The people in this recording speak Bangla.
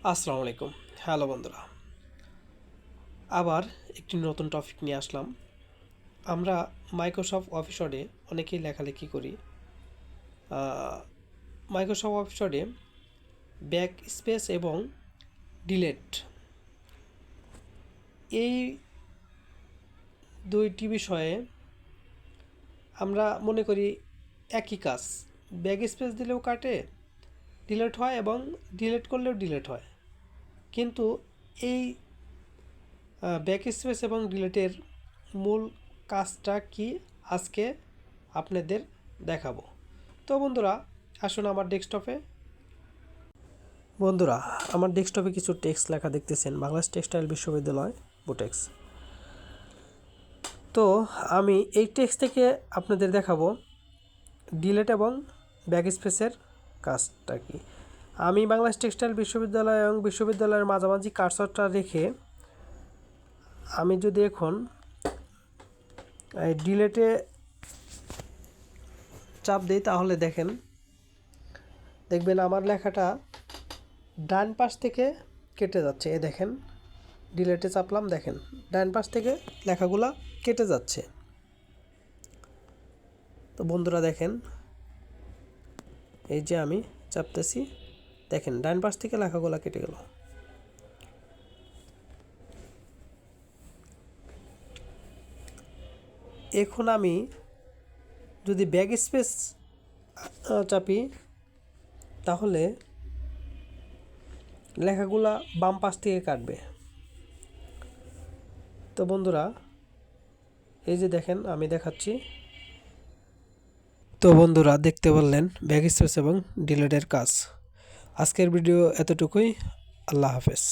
আসসালামু আলাইকুম। হ্যালো বন্ধুরা, আবার একটি নতুন টপিক নিয়ে আসলাম। আমরা মাইক্রোসফট অফিস ওয়ার্ডে অনেকেই লেখালেখি করি। মাইক্রোসফট অফিস ওয়ার্ডে ব্যাক স্পেস এবং ডিলেট, এই দুইটি বিষয়ে আমরা মনে করি একই কাজ। ব্যাক স্পেস দিলেও কাটে, ডিলেট হয়, এবং ডিলেট করলেও ডিলেট হয়। কিন্তু এই ব্যাক স্পেস এবং ডিলেটের মূল কাজটা কি আজকে আপনাদের দেখাবো। তো বন্ধুরা, আসুন আমার ডেস্কটপে কিছু টেক্সট লেখা দেখতেছেন, বাংলাদেশ টেক্সটাইল বিশ্ববিদ্যালয় বুটেক্স। তো আমি এই টেক্সট থেকে আপনাদের দেখাবো ডিলেট এবং ব্যাক স্পেসের কাজটা কি। আমি বাংলাদেশ টেক্সটাইল বিশ্ববিদ্যালয় এবং বিশ্ববিদ্যালয়ের মাঝামাঝি কার্সরটা রেখে আমি যদি এখন ডিলেটে চাপ দিই, তাহলে দেখবেন আমার লেখাটা ডান পাশ থেকে কেটে যাচ্ছে। দেখেন, ডিলেটে চাপলাম, দেখেন ডান পাশ থেকে লেখাগুলা কেটে যাচ্ছে। তো বন্ধুরা দেখেন, এই যে আমি চাপতেছি, দেখেন ডান পাশ থেকে লেখাগুলা কেটে গেল। এখন আমি যদি ব্যাক স্পেস চাপি, তাহলে লেখাগুলা বাম পাশ থেকে কাটবে। তো বন্ধুরা, এই যে দেখেন আমি দেখাচ্ছি। তো বন্ধুরা, দেখতে পারলেন ব্যাক স্পেস এবং ডিলেটের কাজ। আজকের ভিডিও এতটুকুই। আল্লাহ হাফেজ।